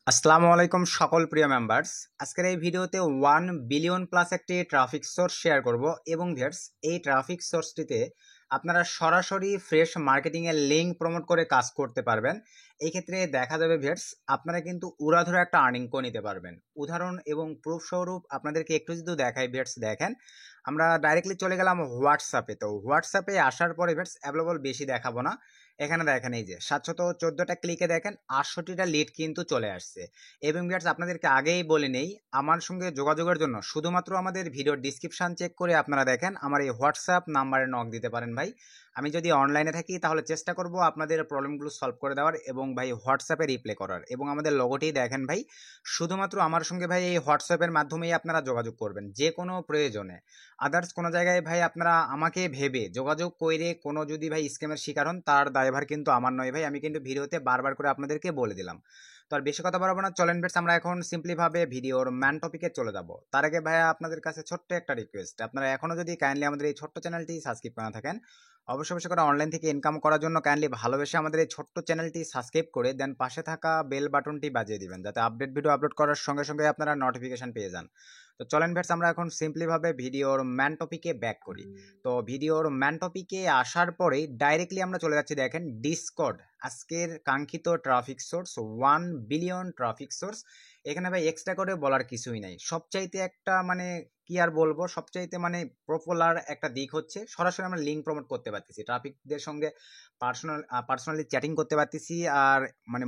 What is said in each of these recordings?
আসসালামু আলাইকুম সকল প্রিয় মেম্বার্স। আজকের এই ভিডিওতে 1 বিলিয়ন প্লাস একটি ট্রাফিক সোর্স শেয়ার করব এবং ভিউয়ার্স এই ট্রাফিক সোর্সটিতে আপনারা সরাসরি ফ্রেশ মার্কেটিং এর লিংক প্রমোট করে কাজ করতে পারবেন। এই ক্ষেত্রে দেখা যাবে ভিউয়ার্স আপনারা কিন্তু উড়াধুরা একটা আর্নিং করে নিতে পারবেন। উদাহরণ এবং প্রুফ স্বরূপ আপনাদেরকে একটু যদি দেখাই ভিউয়ার্স, দেখেন আমরা ডাইরেক্টলি চলে গেলাম হোয়াটসঅ্যাপে। তো হোয়াটসঅ্যাপে আসার পরে ভিউয়ার্স অ্যাভেলেবল বেশি দেখাবো না, এখানে দেখেন এই যে 714টা ক্লিকে দেখেন 68টা লিড কিন্তু চলে আসছে। এবং ভিউয়ার্স আপনাদেরকে আগেই বলে নেই, আমার সঙ্গে যোগাযোগের জন্য শুধুমাত্র আমাদের ভিডিও ডিসক্রিপশন চেক করে আপনারা দেখেন আমার এই হোয়াটসঅ্যাপ নাম্বারে নক দিতে পারেন ভাই। আমি যদি অনলাইনে থাকি তাহলে চেষ্টা করব আপনাদের প্রবলেমগুলো সলভ করে দেওয়ার এবং ভাই হোয়াটসঅ্যাপে রিপ্লাই করার। এবং আমাদের লোগোটি দেখেন ভাই, শুধুমাত্র আমার সঙ্গে ভাই এই হোয়াটসঅ্যাপের মাধ্যমেই আপনারা যোগাযোগ করবেন যে কোনো প্রয়োজনে। আদার্স কোনো জায়গায় ভাই আপনারা আমাকে ভেবে যোগাযোগ করে কোনো যদি ভাই স্ক্যামের শিকার হন, তার দায়ভার কিন্তু আমার নয় ভাই, আমি কিন্তু ভিডিওতে বারবার করে আপনাদেরকে বলে দিলাম। তো আর বেশি কথা বাড়াবো না, চলেন বেশ আমরা এখন সিম্পলি ভাবে ভিডিওর ম্যান টপিকে চলে যাব। তার আগে ভাইয়া আপনাদের কাছে ছোট্ট একটা রিকোয়েস্ট, আপনারা এখনো যদি কাইন্ডলি আমাদের এই ছোট্ট চ্যানেলটি সাবস্ক্রাইব করে না থাকেন, অবশ্যই অবশ্যই করে অনলাইন থেকে ইনকাম করার জন্য কাইন্ডলি ভালোবেসে আমাদের এই ছোট্ট চ্যানেলটি সাবস্ক্রাইব করে দেন পাশে থাকা বেল বাটনটি বাজিয়ে দিবেন, যাতে আপডেট ভিডিও আপলোড করার সঙ্গে সঙ্গে আপনারা নোটিফিকেশন পেয়ে যান। তো চলেন ভেটস আমরা এখন সিম্পলি ভাবে ভিডিওর ম্যান টপিকে ব্যাক করি। তো ভিডিওর ম্যান টপিকে আসার পরেই ডাইরেক্টলি আমরা চলে যাচ্ছি দেখেন ডিসকর্ড, আজকের কাঙ্ক্ষিত traffic source 1 billion traffic source. এখানে ভাই এক্সট্রা করে বলার কিছুই নাই, সবচাইতে একটা মানে কি আর বলবো, সবচাইতে মানে পপুলার একটা দিক হচ্ছে সরাসরি আমরা লিঙ্ক প্রমোট করতে পারতেছি, ট্রাফিকদের সঙ্গে পার্সোনালি চ্যাটিং করতে পারতেছি। আর মানে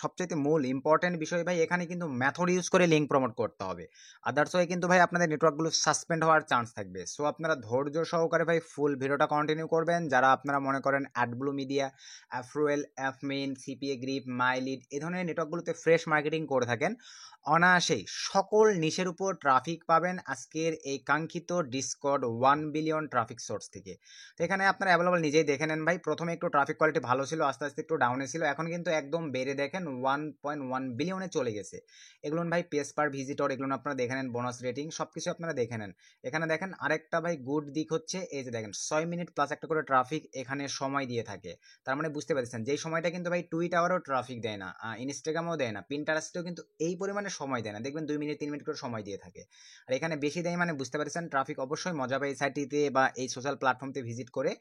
সবচাইতে মূল ইম্পর্টেন্ট বিষয় ভাই, এখানে কিন্তু মেথড ইউজ করে লিঙ্ক প্রমোট করতে হবে, আদার্স ওয়ে কিন্তু ভাই আপনাদের নেটওয়ার্কগুলো সাসপেন্ড হওয়ার চান্স থাকবে। সো আপনারা ধৈর্য সহকারে ভাই ফুল ভিডিওটা কন্টিনিউ করবেন। যারা আপনারা মনে করেন অ্যাডব্লু মিডিয়া, অ্যাফরুয়েল, অ্যাফমিন, সিপিএ গ্রিপ, মাইলিড এই ধরনের নেটওয়ার্কগুলোতে ফ্রেশ মার্কেটিং করে থাকেন, অনায়াসেই সকল নিশের উপর ট্রাফিক পাবেন আজকের এই কাঙ্ক্ষিত ডিসকর্ড 1 বিলিয়ন ট্রাফিক সোর্স থেকে। তো এখানে আপনারা অ্যাভেলেবল নিজেই দেখে নেন ভাই, প্রথমে একটু ট্রাফিক কোয়ালিটি ভালো ছিল, আস্তে আস্তে একটু ডাউনে ছিল, এখন কিন্তু একদম বেড়ে দেখেন 1.1 বিলিয়নে চলে গেছে। এগুলো ভাই পেজ পার ভিজিটর, এগুলো আপনারা দেখে নেন, বোনাস রেটিং সবকিছু আপনারা দেখে নেন। এখানে দেখেন আরেকটা ভাই গুড দিক হচ্ছে এই যে দেখেন 6 মিনিট প্লাস একটা করে ট্রাফিক এখানে সময় দিয়ে থাকে। তার মানে বুঝতে পারছেন যেই সময়টা কিন্তু ভাই টুইট আওয়ারও ট্রাফিক দেয় না, ইনস্টাগ্রামও দেয় না, পিন্টারেস্টেও কিন্তু এই পরিমাণে সময় দেয় না, দেখবেন 2 মিনিট 3 মিনিট করে সময় দিয়ে থাকে। আর এখানে বেশি দেয় মানে বুঝতে পারছেন ট্রাফিক অবশ্যই মজা পায় এই সাইটটিতে বা এই সোশ্যাল প্ল্যাটফর্মতে ভিজিট করে।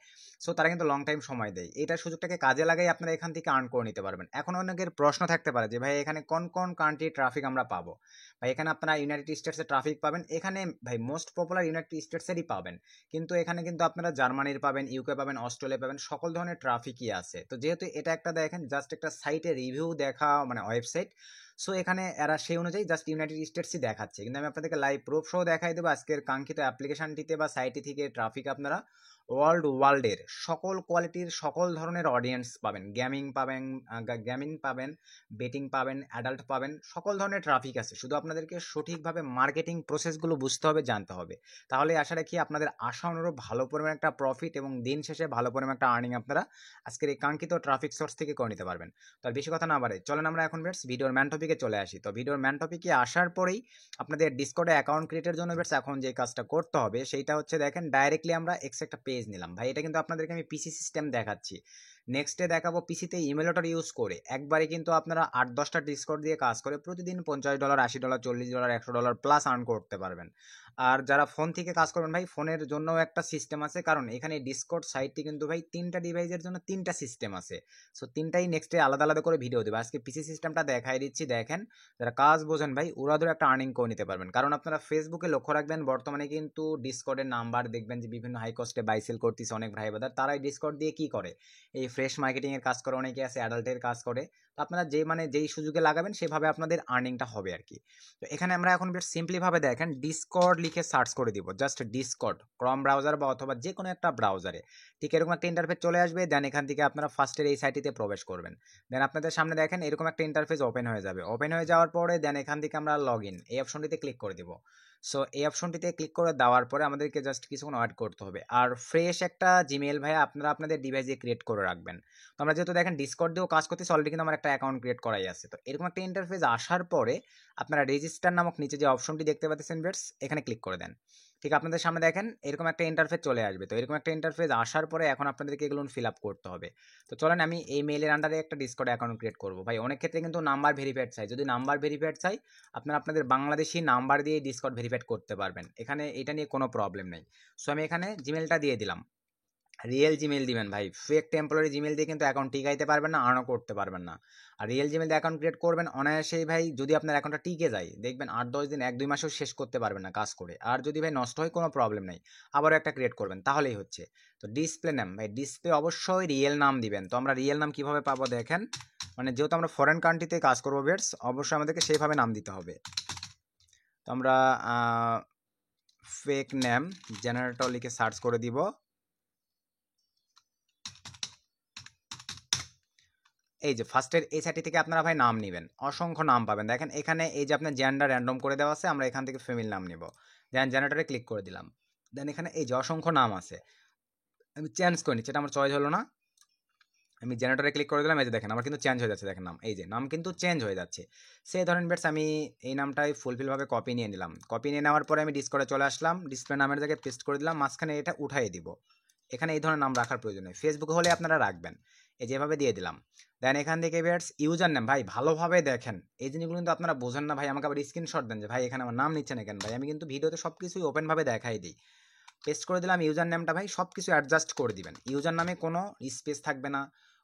সো তারা কিন্তু লং টাইম সময় দেয়, এটা সুযোগটাকে কাজে লাগাই আপনারা এখান থেকে আর্ন করে নিতে পারবেন। এখন অনেকের প্রশ্ন থাকতে পারে যে ভাই এখানে কোন কোন কান্ট্রি ট্রাফিক আমরা পাবো। ভাই এখানে আপনারা ইউনাইটেড স্টেটসের ট্রাফিক পাবেন, এখানে ভাই মোস্ট পপুলার ইউনাইটেড স্টেটসেরই পাবেন, কিন্তু এখানে কিন্তু আপনারা জার্মানির পাবেন, ইউকে পাবেন, অস্ট্রেলিয়া পাবেন, সকল ধরনের ট্রাফিকই আছে। তো যেহেতু এটা একটা দেখেন জাস্ট একটা সাইটে রিভিউ দেখা মানে ওয়েবসাইট, সো এখানে এরা সেই অনুযায়ী জাস্ট ইউনাইটেড স্টেটসই দেখাচ্ছে, কিন্তু আমি আপনাদেরকে লাইভ প্রুফ সহ দেখাই দেবো আজকের কাঙ্ক্ষিত অ্যাপ্লিকেশনটিতে বা সাইটটি থেকে ট্রাফিক আপনারা ওয়ার্ল্ডের সকল কোয়ালিটির সকল ধরনের অডিয়েন্স পাবেন, গেমিং পাবেন, বেটিং পাবেন, অ্যাডাল্ট পাবেন, সকল ধরনের ট্রাফিক আছে। শুধু আপনাদেরকে সঠিকভাবে মার্কেটিং প্রসেসগুলো বুঝতে হবে, জানতে হবে, তাহলে আশা রাখি আপনাদের আশা অনুরূপ ভালো পরিমাণ একটা প্রফিট এবং দিন শেষে ভালো পরিমাণ একটা আর্নিং আপনারা আজকের এই কাঙ্ক্ষিত ট্রাফিক সোর্স থেকে করে নিতে পারবেন। তো আর বেশি কথা না বাড়ে চলেন আমরা এখন বেশ ভিডিওর ম্যান টপিকে চলে আসি। তো ভিডিওর ম্যান টপিকে আসার পরেই আপনাদের ডিসকর্ডে অ্যাকাউন্ট ক্রিয়েটের জন্য বেশ এখন যে কাজটা করতে হবে সেইটা হচ্ছে দেখেন ডাইরেক্টলি আমরা একটা পেজ নিলাম ভাই, এটা কিন্তু আপনাদেরকে আমি পিসি সিস্টেম দেখাচ্ছি, নেক্সটে দেখাবো পিসিতে ইমেলটার ইউজ করে একবারে কিন্তু আপনারা 8-10টা ডিসকর্ড দিয়ে কাজ করে প্রতিদিন $50, $80, $40, $100 প্লাস আর্ন করতে পারবেন। আর যারা ফোন থেকে কাজ করবেন ভাই, ফোনের জন্য একটা সিস্টেম আছে, কারণ এখানে ডিসকর্ড সাইটটি কিন্তু ভাই 3টা ডিভাইসের জন্য 3টা সিস্টেম আছে। সো 3টাই নেক্সটে আলাদা আলাদা করে ভিডিও দেবে, আজকে পিসি সিস্টেমটা দেখাই দিচ্ছি। দেখেন যারা কাজ বোঝেন ভাই ওরা ধরে একটা আর্নিং করে নিতে পারবেন, কারণ আপনারা ফেসবুকে লক্ষ্য রাখবেন বর্তমানে কিন্তু ডিসকর্ডের নাম্বার দেখবেন যে বিভিন্ন হাই কস্টে বাই সেল করতেছে অনেক ভাই বাদার, তারাই ডিসকর্ড দিয়ে কি করে এই ফ্রেশ মার্কেটিং এর কাজ করে, অনেকে আছে অ্যাডাল্টের কাজ করে। তো আপনারা যেই সুযোগে লাগাবেন সেভাবে আপনাদের আর্নিংটা হবে আর কি। তো এখানে আমরা এখন বেশ সিম্পলি ভাবে দেখেন ডিসকর্ড লিখে সার্চ করে দিব, জাস্ট ডিসকর্ড ক্রম ব্রাউজার বা অথবা যে কোনো একটা ব্রাউজারে, ঠিক এরকম একটা ইন্টারফেস চলে আসবে। দেন এখান থেকে আপনারা ফার্স্টের এই সাইটটিতে প্রবেশ করবেন, দেন আপনাদের সামনে দেখেন এরকম একটা ইন্টারফেস ওপেন হয়ে যাবে। ওপেন হয়ে যাওয়ার পরে দেন এখান থেকে আমরা লগ ইন এই অপশনটিতে ক্লিক করে দিব। সো এই অপশনটিতে ক্লিক করে দেওয়ার পরে আমাদেরকে জাস্ট কিছুক্ষণ ওয়েট করতে হবে। আর ফ্রেশ একটা জিমেইল ভাইয়া আপনারা আপনাদের ডিভাইসে ক্রিয়েট করে রাখবেন। তো আমরা যেহেতু দেখেন ডিসকর্ড দিয়েও কাজ করতেছি, অলরেডি কিন্তু আমার একটা অ্যাকাউন্ট ক্রিয়েট করাই আছে। তো এরকম একটা ইন্টারফেস আসার পরে আপনারা রেজিস্টার নামক নিচে যে অপশনটি দেখতে পাচ্ছেন বেটস, এখানে ক্লিক করে দেন। ঠিক আপনাদের সামনে দেখেন এরকম একটা ইন্টারফেস চলে আসবে। তো এরকম একটা ইন্টারফেস আসার পরে এখন আপনাদেরকে এগুলো ফিল আপ করতে হবে। তো চলেন আমি এই মেইলের আন্ডারে একটা ডিসকর্ড অ্যাকাউন্ট ক্রিয়েট করবো। ভাই অনেক ক্ষেত্রে কিন্তু নাম্বার ভেরিফাইড চাই, যদি নাম্বার ভেরিফাইড চাই আপনারা আপনাদের বাংলাদেশি নাম্বার দিয়ে ডিসকর্ড ভেরিফাইড করতে পারবেন, এখানে এটা নিয়ে কোনো প্রবলেম নেই। সো আমি এখানে জিমেলটা দিয়ে দিলাম, রিয়েল জিমেল দিবেন ভাই, ফেক টেম্পোরারি জিমেল দিয়ে কিন্তু অ্যাকাউন্ট টিকাইতে পারবেন না, আর্নও করতে পারবেন না। আর রিয়েল জিমেল দিয়ে অ্যাকাউন্ট ক্রিয়েট করবেন অনায়াসেই ভাই, যদি আপনার অ্যাকাউন্টটা টিকে যায় দেখবেন 8-10 দিন 1-2 মাসেও শেষ করতে পারবেন না কাজ করে। আর যদি ভাই নষ্ট হয় কোনো প্রবলেম নেই, আবারও একটা ক্রিয়েট করবেন তাহলেই হচ্ছে। তো ডিসপ্লে নেম ভাই, ডিসপ্লে অবশ্যই রিয়েল নাম দিবেন। তো আমরা রিয়েল নাম কিভাবে পাবো দেখেন, মানে যেহেতু আমরা ফরেন কান্ট্রিতে কাজ করবো বেটস, অবশ্যই আমাদেরকে সেইভাবে নাম দিতে হবে। তো আমরা ফেক নেম জেনারেটর লিখে সার্চ করে দিব। এই যে ফার্স্টের এই সাইটটি থেকে আপনারা ভাই নাম নেবেন, অসংখ্য নাম পাবেন। দেখেন এখানে এই যে আপনার জেন্ডার র্যান্ডম করে দেওয়া আছে, আমরা এখান থেকে ফ্যামিলি নাম নিব। দেন জেনারেটরে ক্লিক করে দিলাম। দেন এখানে এই যে অসংখ্য নাম আছে, আমি চেঞ্জ করে নিচ্ছি, এটা আমার চয়েস হলো না। আমি জেনারেটরে ক্লিক করে দিলাম, এই যে দেখেন আমার কিন্তু চেঞ্জ হয়ে যাচ্ছে, দেখেন নাম, এই যে নাম কিন্তু চেঞ্জ হয়ে যাচ্ছে। সেই ধরেন বেটস আমি এই নামটাই ফুলফিলভাবে কপি নিয়ে নিলাম। কপি নিয়ে নেওয়ার পরে আমি ডিসকর্ডে চলে আসলাম, ডিসপ্লে নামের জায়গায় পেস্ট করে দিলাম, মাঝখানে এটা উঠাই দিব। এখানে এই ধরনের নাম রাখার প্রয়োজন নেই, ফেসবুকে হলে আপনারা রাখবেন। এই যেভাবে দিয়ে দিলাম। দেন এখান থেকে বেটস ইউজার নেম ভাই ভালোভাবে দেখেন, এই জিনিসগুলো কিন্তু আপনারা বোঝেন না ভাই, আমাকে আবার স্ক্রিনশট দেন যে ভাই এখানে আমার নাম নিচ্ছে না কেন ভাই, আমি কিন্তু ভিডিওতে সব কিছুই ওপেনভাবে দেখাই দিই। পেস্ট করে দিলাম ইউজার নেমটা ভাই, সব কিছু অ্যাডজাস্ট করে দিবেন, ইউজার নামে কোনো স্পেস থাকবে না,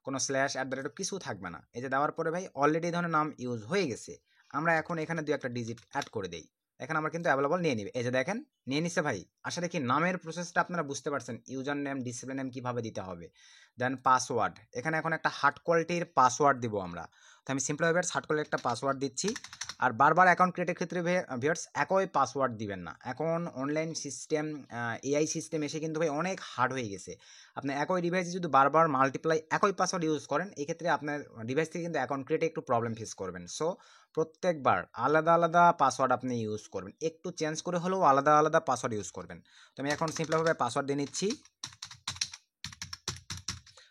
কোনো স্ল্যাশ @ কিছু থাকবে না। এই যে দেওয়ার পরে ভাই অলরেডি এই ধরনের নাম ইউজ হয়ে গেছে, আমরা এখন এখানে 2-1টা ডিজিট অ্যাড করে দেই, এখন আমরা কিন্তু অ্যাভেলেবল নিয়ে নিবে। এই যে দেখেন নিয়ে নিচ্ছে ভাই। আসলে কি নামের প্রসেসটা আপনারা বুঝতে পারছেন, ইউজার নেম ডিসপ্লে নেম কীভাবে দিতে হবে। দেন পাসওয়ার্ড, এখানে এখন একটা হার্ড কোয়ালিটির পাসওয়ার্ড দিব আমরা। তো আমি সিম্পলভাবে হার্ড কোয়ালিটির একটা পাসওয়ার্ড দিচ্ছি। আর বারবার অ্যাকাউন্ট ক্রিয়েটের ক্ষেত্রে ভিউয়ার্স একই পাসওয়ার্ড দিবেন না, এখন অনলাইন সিস্টেম এআই সিস্টেম এসে কিন্তু ভাই অনেক হার্ড হয়ে গেছে। আপনি একই ডিভাইসে যদি বারবার মাল্টিপ্লাই একই পাসওয়ার্ড ইউজ করেন, এই ক্ষেত্রে আপনার ডিভাইস থেকে কিন্তু অ্যাকাউন্ট ক্রিয়েটে একটু প্রবলেম ফেস করবেন। সো প্রত্যেকবার আলাদা আলাদা পাসওয়ার্ড আপনি ইউজ করবেন, একটু চেঞ্জ করে হলেও আলাদা আলাদা পাসওয়ার্ড ইউজ করবেন। তো আমি এখন সিম্পলভাবে পাসওয়ার্ড দিয়ে নিচ্ছি।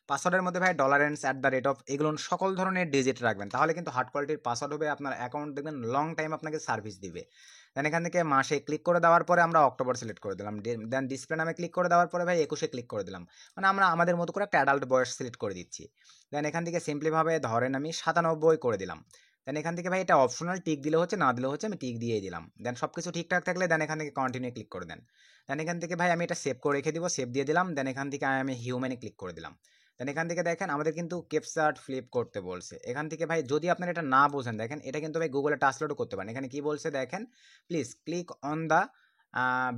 পাসওয়ার্ডের মধ্যে ভাই $@ এগুলো সকল ধরনের ডিজিট রাখবেন, তাহলে কিন্তু হার্ড কোয়ালিটির পাসওয়ার্ড হবে, আপনার অ্যাকাউন্ট দেখবেন লং টাইম আপনাকে সার্ভিস দিবে। দেন এখান থেকে মাসে ক্লিক করে দেওয়ার পরে আমরা অক্টোবর সিলেক্ট করে দিলাম। দেন ডিসপ্লে নামে ক্লিক করে দেওয়ার পরে ভাই 21-এ ক্লিক করে দিলাম, মানে আমরা আমাদের মতো করে একটা অ্যাডাল্ট বয়স সিলেক্ট করে দিচ্ছি। দেন এখান থেকে সিম্পলিভাবে ধরেন আমি 97 করে দিলাম। দেন এখান থেকে ভাই এটা অপশনাল, টিক দিলে হচ্ছে না দিলে হচ্ছে, আমি টিক দিয়েই দিলাম। দেন সব কিছু ঠিকঠাক থাকলে দেন এখান থেকে কন্টিনিউ ক্লিক করে দেন। দেন এখান থেকে ভাই আমি এটা সেভ করে রেখে দিব, সেভ দিয়ে দিলাম। দেন এখান থেকে আমি হিউম্যানে ক্লিক করে দিলাম। দেন এখান থেকে দেখেন আমাদের কিন্তু ক্যাপচার্ট ফ্লিপ করতে বলছে। এখান থেকে ভাই যদি আপনারা এটা না বোঝেন, দেখেন এটা কিন্তু ভাই গুগলে ট্রান্সলেটও করতে পারেন। এখানে কি বলছে দেখেন, please click on the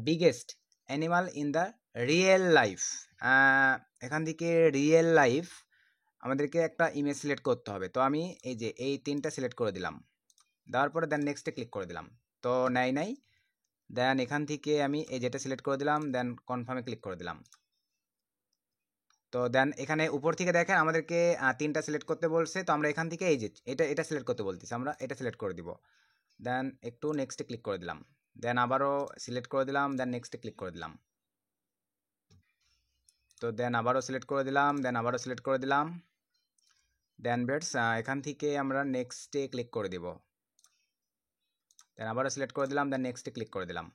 biggest animal in the real life. এখান থেকে রিয়েল লাইফ আমাদেরকে একটা ইমেজ সিলেক্ট করতে হবে। তো আমি এই যে এই 3টা সিলেক্ট করে দিলাম, দেওয়ার পরে দেন নেক্সটে ক্লিক করে দিলাম, তো নাই। দেন এখান থেকে আমি এই যেটা সিলেক্ট করে দিলাম, দেন কনফার্মে ক্লিক করে দিলাম। তো দেন এখানে উপর থেকে দেখেন আমাদেরকে 3টা সিলেক্ট করতে বলছে, তো আমরা এখান থেকে এই যে এটা সিলেক্ট করতে বলতেছি, আমরা এটা সিলেক্ট করে দিব। দেন একটু নেক্সটে ক্লিক করে দিলাম, দেন আবারও সিলেক্ট করে দিলাম, দেন নেক্সটে ক্লিক করে দিলাম। তো দেন আবারও সিলেক্ট করে দিলাম, দেন আবারও সিলেক্ট করে দিলাম। দেন বেটস এখান থেকে আমরা নেক্সটে ক্লিক করে দিব, দেন আবারও সিলেক্ট করে দিলাম, দেন নেক্সটে ক্লিক করে দিলাম।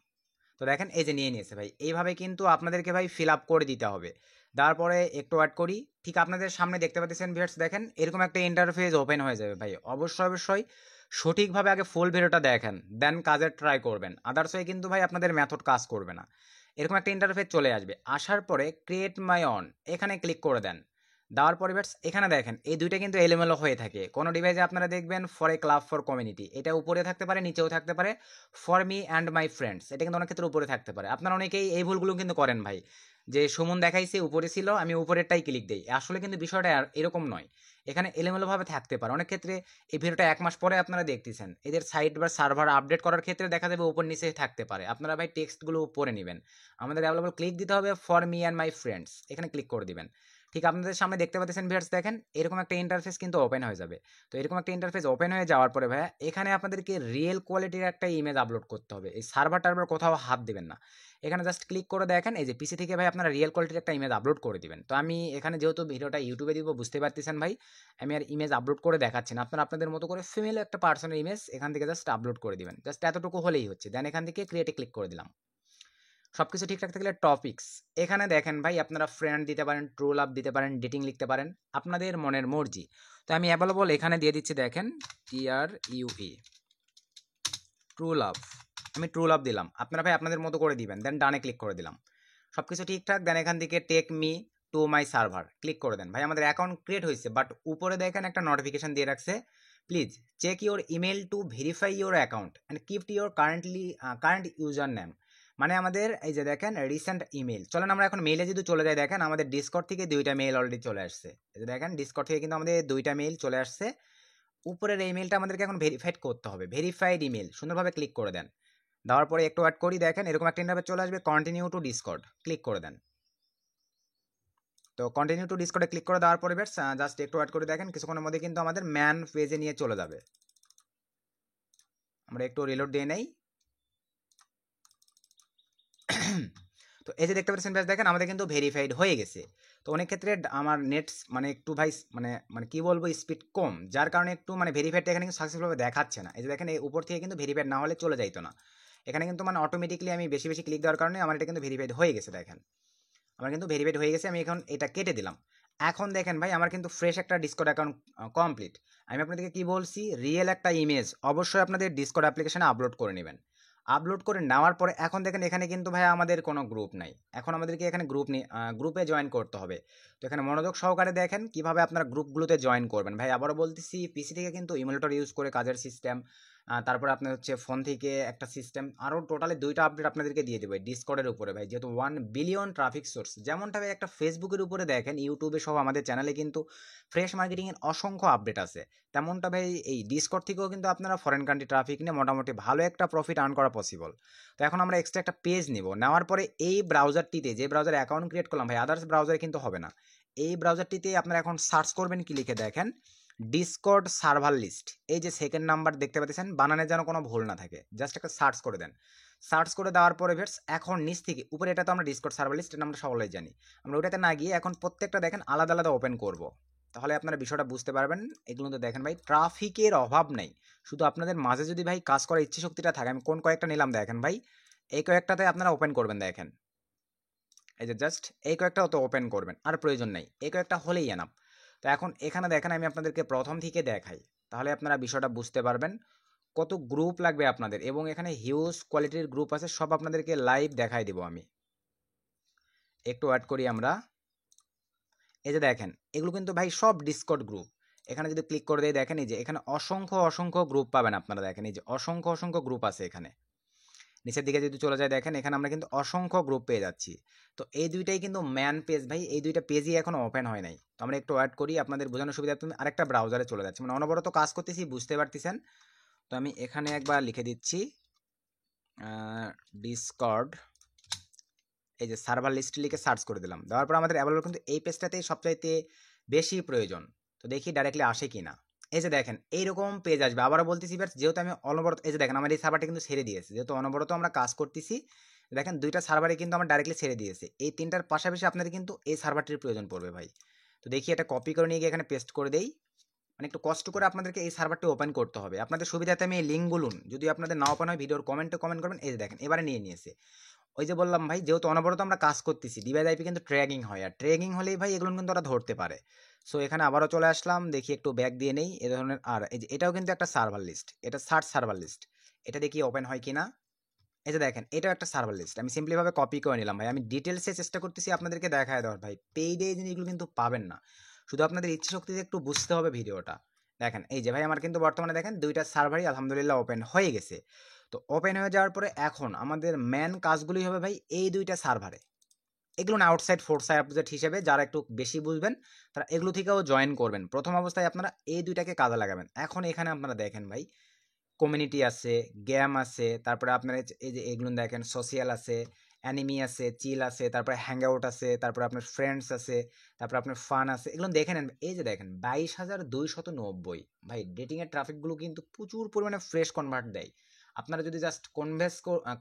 তো দেখেন এই যে নিয়ে নিয়েছে ভাই, এইভাবে কিন্তু আপনাদেরকে ভাই ফিল আপ করে দিতে হবে। তারপরে একটু অ্যাড করি, ঠিক আপনাদের সামনে দেখতে পাচ্ছেন ভিউয়ার্স, দেখেন এরকম একটা ইন্টারফেস ওপেন হয়ে যাবে ভাই। অবশ্যই সঠিকভাবে আগে ফুল ভিডিওটা দেখেন, দেন কাজের ট্রাই করবেন, আদার্স ওয়ে কিন্তু ভাই আপনাদের মেথড কাজ করবে না। এরকম একটা ইন্টারফেস চলে আসবে, আসার পরে ক্রিয়েট মাই অন এখানে ক্লিক করে দেন। দেওয়ার পরে ভিউয়ার্স এখানে দেখেন এই দুইটা কিন্তু এলোমেলো হয়ে থাকে, কোনো ডিভাইসে আপনারা দেখবেন for a club for community, এটা উপরে থাকতে পারে নিচেও থাকতে পারে, for me and my friends এটা কিন্তু অনেক ক্ষেত্রে উপরে থাকতে পারে। আপনারা অনেকেই এই ভুলগুলো কিন্তু করেন ভাই, যে সুমন দেখাইছে উপরে ছিল আমি উপরেরটাই ক্লিক দিই, আসলে কিন্তু বিষয়টা এরকম নয়, এখানে এলোমেলোভাবে থাকতে পারে। অনেক ক্ষেত্রে এই ভিডিওটা 1 মাস পরে আপনারা দেখতেছেন, এদের সাইট বা সার্ভার আপডেট করার ক্ষেত্রে দেখা যাবে উপর নিচে থাকতে পারে, আপনারা ভাই টেক্সটগুলো উপরে নেবেন। আমাদের অ্যাভেলেবল ক্লিক দিতে হবে for me and my friends, এখানে ক্লিক করে দিবেন। ঠিক আপনাদের সামনে দেখতে পাচ্ছেন ভিউয়ার্স, দেখেন এরকম একটা ইন্টারফেস কিন্তু ওপেন হয়ে যাবে। তো এরকম একটা ইন্টারফেস ওপেন হয়ে যাওয়ার পরে ভাইয়া এখানে আপনাদেরকে রিয়েল কোয়ালিটির একটা ইমেজ আপলোড করতে হবে, এই সার্ভার টার্ভার কোথাও হাত দিবেন না। এখানে জাস্ট ক্লিক করে দেখেন এই যে পিসি থেকে ভাই আপনারা রিয়েল কোয়ালিটির একটা ইমেজ আপলোড করে দিবেন। তো আমি এখানে যেহেতু ভিডিওটা ইউটিউবে দিব বুঝতে পারতেছেন ভাই, আমি আর ইমেজ আপলোড করে দেখাচ্ছি না, আপনারা আপনাদের মতো করে ফিমেল একটা পার্সনের ইমেজ এখান থেকে জাস্ট আপলোড করে দিবেন, জাস্ট এতটুকু হলেই হচ্ছে। দেন এখান থেকে ক্রিয়েটে ক্লিক করে দিলাম। সবকিছু ঠিকঠাক থাকলে টপিকস, এখানে দেখেন ভাই আপনারা ফ্রেন্ড দিতে পারেন, ট্রু লাভ দিতে পারেন, ডেটিং লিখতে পারেন, আপনাদের মনের মর্জি। তো আমি অ্যাভেলেবল এখানে দিয়ে দিচ্ছি, দেখেন TRUE ট্রু লাভ, আমি ট্রু লাভ দিলাম, আপনারা ভাই আপনাদের মতো করে দিবেন, দেন ডানে ক্লিক করে দিলাম, সব কিছু ঠিকঠাক। দেন এখান থেকে take me to my server click করে দেন। ভাই আমাদের অ্যাকাউন্ট ক্রিয়েট হয়েছে, বাট উপরে দেখেন একটা নোটিফিকেশন দিয়ে রাখছে, please check your email to verify your account and keep your current user name. মানে আমাদের এই যে দেখেন রিসেন্ট ইমেল, চলেন আমরা এখন মেইলে যদি চলে যাই, দেখেন আমাদের ডিসকর্ড থেকে 2টা মেইল অলরেডি চলে আসছে। এই যে দেখেন ডিসকর্ড থেকে কিন্তু আমাদের 2টা মেইল চলে আসছে। উপরের এই মেইলটা আমাদেরকে এখন ভেরিফাইড করতে হবে, ভেরিফাইড ইমেল সুন্দরভাবে ক্লিক করে দেন। দেওয়ার পরে একটু ওয়েট করি, দেখেন এরকম একটা ইন্টারফেস চলে আসবে, কন্টিনিউ টু ডিসকর্ড ক্লিক করে দেন। তো কন্টিনিউ টু ডিসকর্ডে ক্লিক করে দেওয়ার পরে বেশ জাস্ট একটু ওয়েট করে দেখেন, কিছুক্ষণের মধ্যে কিন্তু আমাদের ম্যান পেজে নিয়ে চলে যাবে। আমরা একটু রিলোড দিয়ে নেই। তো এই যে দেখতে পাচ্ছেন বেশ, দেখেন আমাদের কিন্তু ভেরিফাইড হয়ে গেছে। তো অনেক ক্ষেত্রে আমার নেট মানে একটু ভাই মানে মানে কি বলবো স্পিড কম, যার কারণে একটু মানে ভেরিফাইডটা এখানে কিন্তু সাকসেসফুলভাবে দেখাচ্ছে না। এই যে দেখেন এই উপর থেকে কিন্তু ভেরিফাইড না হলে চলে যাইতো না, এখানে কিন্তু মানে অটোমেটিকলি আমি বেশি বেশি ক্লিক দেওয়ার কারণে আমার এটা কিন্তু ভেরিফাইড হয়ে গেছে। দেখেন আমার কিন্তু ভেরিফাইড হয়ে গেছে, আমি এখন এটা কেটে দিলাম। এখন দেখেন ভাই আমার কিন্তু ফ্রেশ একটা ডিসকর্ড অ্যাকাউন্ট কমপ্লিট। আমি আপনাদেরকে কি বলছি, রিয়েল একটা ইমেজ অবশ্যই আপনাদের ডিসকর্ড অ্যাপ্লিকেশনে আপলোড করে নেবেন। আপলোড করে নেওয়ার পরে এখন দেখেন এখানে কিন্তু ভাই আমাদের কোনো গ্রুপ নাই, এখন আমাদেরকে এখানে গ্রুপে জয়েন করতে হবে। তো এখানে মনোযোগ সহকারে দেখেন কিভাবে আপনারা গ্রুপগুলোতে জয়েন করবেন। ভাই আবারও বলতেছি, পিসি থেকে কিন্তু ইমুলেটর ইউজ করে কাজের সিস্টেম, তারপরে আপনার হচ্ছে ফোন থেকে একটা সিস্টেম, আরও টোটালি 2টা আপডেট আপনাদেরকে দিয়ে দেবো ডিসকর্ডের উপরে। ভাই যেহেতু 1 বিলিয়ন ট্রাফিক সোর্স, যেমনটা ভাই একটা ফেসবুকের উপরে দেখেন, ইউটিউবে সহ আমাদের চ্যানেলে কিন্তু ফ্রেশ মার্কেটিংয়ের অসংখ্য আপডেট আছে, তেমনটা ভাই এই ডিসকর্ড থেকেও কিন্তু আপনারা ফরেন কান্ট্রি ট্রাফিক নিয়ে মোটামুটি ভালো একটা প্রফিট আর্ন করা পসিবল। তো এখন আমরা এক্সট্রা একটা পেজ নিব, নেওয়ার পরে এই ব্রাউজারটিতে, যে ব্রাউজারে অ্যাকাউন্ট ক্রিয়েট করলাম ভাই, আদার্স ব্রাউজারে কিন্তু হবে না, এই ব্রাউজারটিতে আপনারা এখন সার্চ করবেন, কি লিখে দেখেন ডিসকর্ড সার্ভার লিস্ট, এই যে সেকেন্ড নাম্বার দেখতে পাচ্ছেন, বানানে যেন কোনো ভুল না থাকে, জাস্ট একটা সার্চ করে দেন। সার্চ করে দেওয়ার পরে ভেটস এখন নিচ থেকে উপরে, এটা তো আমরা ডিসকর্ড সার্ভার লিস্ট আমরা সকলেই জানি, আমরা ওটাতে না গিয়ে এখন প্রত্যেকটা দেখেন আলাদা আলাদা ওপেন করব, তাহলে আপনারা বিষয়টা বুঝতে পারবেন। এগুলো তো দেখেন ভাই ট্রাফিকের অভাব নেই, শুধু আপনাদের মাঝে যদি ভাই কাজ করার ইচ্ছে শক্তিটা থাকে, আমি কোন কয়েকটা নিলাম দেখেন ভাই, এই কয়েকটাতে আপনারা ওপেন করবেন, দেখেন এই যে জাস্ট এই কয়েকটা তো ওপেন করবেন, আর প্রয়োজন নেই, এই কয়েকটা হলেই এনাফ। তো এখন এখানে দেখেন আমি আপনাদেরকে প্রথম থেকে দেখাই, তাহলে আপনারা বিষয়টা বুঝতে পারবেন কত গ্রুপ লাগবে আপনাদের, এবং এখানে হিউজ কোয়ালিটির গ্রুপ আছে, সব আপনাদেরকে লাইভ দেখাই দিব আমি। একটু ওয়েট করি আমরা। এই যে দেখেন এগুলো কিন্তু ভাই সব ডিসকর্ড গ্রুপ, এখানে যদি ক্লিক করে দেয় দেখেন এই যে এখানে অসংখ্য অসংখ্য গ্রুপ পাবেন আপনারা, দেখেন এই যে অসংখ্য অসংখ্য গ্রুপ আছে এখানে। নিচের দিকে যদি চলে যায় দেখেন এখানে আমরা কিন্তু অসংখ্য গ্রুপ পেয়ে যাচ্ছি। তো এই দুইটাই কিন্তু ম্যান পেজ ভাই, এই দুইটা পেজই এখনো ওপেন হয় নাই। তো আমরা একটু ওয়েট করি, আপনাদের বোঝানোর সুবিধা তুমি আরেকটা ব্রাউজারে চলে যাচ্ছে, মানে অনবরত কাজ করতেছি, বুঝতে পারতেছেন। তো আমি এখানে একবার লিখে দিচ্ছি ডিসকর্ড, এই যে সার্ভার লিস্ট লিখে সার্চ করে দিলাম, দেওয়ার পর আমাদের অ্যাভেলেবল কিন্তু এই পেজটাতেই সবচাইতে বেশি প্রয়োজন। তো দেখি ডাইরেক্টলি আসে কিনা। এই যে দেখেন এইরকম পেজ আসবে, আবারও বলতেছি যেহেতু আমি অনবরত, এই যে দেখেন আমার এই সার্ভারটা কিন্তু ছেড়ে দিয়েছে, যেহেতু অনবরত আমরা কাজ করতেছি, দেখেন 2টা সার্ভারে কিন্তু আমার ডাইরেক্টলি ছেড়ে দিয়েছে, এই 3টার পাশাপাশি আপনাদের কিন্তু এই সার্ভারটির প্রয়োজন পড়বে ভাই। তো দেখি এটা কপি করে নিয়ে গিয়ে এখানে পেস্ট করে দেই, মানে একটু কষ্ট করে আপনাদেরকে এই সার্ভারটি ওপেন করতে হবে, আপনাদের সুবিধাতে আমি এই লিঙ্কগুলো যদি আপনাদের না ওপেন হয় ভিডিওর কমেন্টে কমেন্ট করবেন। এই যে দেখেন এবারে নিয়ে নিয়েছে, ওই যে বললাম ভাই যেহেতু অনবরত আমরা কাজ করতেছি, ডিভাইস আইপি কিন্তু ট্র্যাকিং হয়, আর ট্র্যাকিং হলেই ভাই এগুলো কিন্তু ওরা ধরতে পারে। সো এখানে আবারও চলে আসলাম, দেখি একটু ব্যাক দিয়ে নেই এ ধরনের। আর এই যে এটাও কিন্তু একটা সার্ভার লিস্ট, এটা সার্চ সার্ভার লিস্ট, এটা দেখি ওপেন হয় কিনা। এই যে দেখেন এটাও একটা সার্ভার লিস্ট, আমি সিম্পলিভাবে কপি করে নিলাম ভাই, আমি ডিটেলসে চেষ্টা করতেছি আপনাদেরকে দেখায় দেওয়ার ভাই, পেইডে এই জিনিসগুলো কিন্তু পাবেন না, শুধু আপনাদের ইচ্ছে শক্তিতে একটু বুঝতে হবে ভিডিওটা। দেখেন এই যে ভাই আমার কিন্তু বর্তমানে দেখেন 2টা সার্ভারই আলহামদুলিল্লাহ ওপেন হয়ে গেছে। তো ওপেন হয়ে যাওয়ার পরে এখন আমাদের মেন কাজগুলি হবে ভাই এই 2টা সার্ভারে, এগুলো না আউটসাইড ফোরসাইড অপোজিট হিসেবে যারা একটু বেশি বুঝবেন তারা এগুলো থেকেও জয়েন করবেন। প্রথম অবস্থায় আপনারা এই 2টাকে কাজে লাগাবেন। এখন এখানে আপনারা দেখেন ভাই কমিউনিটি আছে, গেম আছে, তারপরে আপনার এই যে এগুলো দেখেন সোশিয়াল আছে, অ্যানিমি আছে, চিল আছে, তারপরে হ্যাং আউট আছে, তারপরে আপনার ফ্রেন্ডস আছে, তারপরে আপনার ফান আছে, এগুলো দেখে নেন। এই যে দেখেন 22,290 ভাই, ডেটিংয়ের ট্রাফিকগুলো কিন্তু প্রচুর পরিমাণে ফ্রেশ কনভার্ট দেয়, আপনারা যদি জাস্ট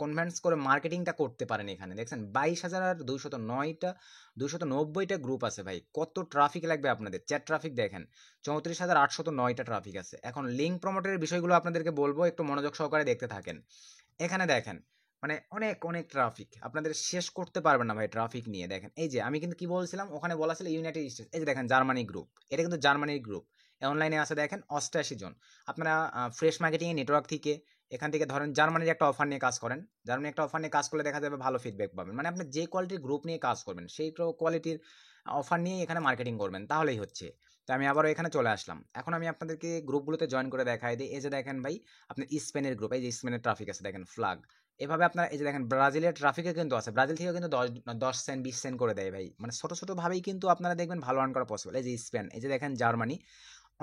কনভেন্স করে মার্কেটিংটা করতে পারেন। এখানে দেখছেন 22,290টা গ্রুপ আছে ভাই, কত ট্রাফিক লাগবে আপনাদের। চ্যাট ট্রাফিক দেখেন 34,809টা ট্রাফিক আছে। এখন লিঙ্ক প্রমোটের বিষয়গুলো আপনাদেরকে বলবো, একটু মনোযোগ সহকারে দেখতে থাকেন। এখানে দেখেন মানে অনেক অনেক ট্রাফিক, আপনাদের শেষ করতে পারবেন না ভাই ট্রাফিক নিয়ে। দেখেন এই যে আমি কিন্তু কি বলছিলাম, ওখানে বলা ছিল ইউনাইটেড স্টেটস, এই যে দেখেন জার্মানি গ্রুপ, এটা কিন্তু জার্মানির গ্রুপ। অনলাইনে আছে দেখেন 88 জন। আপনারা ফ্রেশ মার্কেটিং নেটওয়ার্ক থেকে এখান থেকে ধরেন জার্মানির একটা অফার নিয়ে কাজ করেন, জার্মানির একটা অফার নিয়ে কাজ করলে দেখা যাবে ভালো ফিডব্যাক পাবেন। মানে আপনি যে কোয়ালিটির গ্রুপ নিয়ে কাজ করবেন সেই কোয়ালিটির অফার নিয়ে এখানে মার্কেটিং করবেন, তাহলেই হচ্ছে। তো আমি আবারও এখানে চলে আসলাম। এখন আমি আপনাদেরকে গ্রুপগুলোতে জয়েন করে দেখাই দিই। এই যে দেখেন ভাই আপনার স্পেনের গ্রুপ, এই যে স্পেনের ট্রাফিক আছে দেখেন ফ্লাগ। এভাবে আপনারা এই যে দেখেন ব্রাজিলের ট্রাফিকে কিন্তু আছে, ব্রাজিল থেকেও কিন্তু 10 সেন্ট 20 সেন্ট করে দেয় ভাই। মানে ছোট ছোট ভাবেই কিন্তু আপনারা দেখবেন ভালো আর্ন করা পসিবল। এই যে স্পেন, এই যে দেখেন জার্মানি,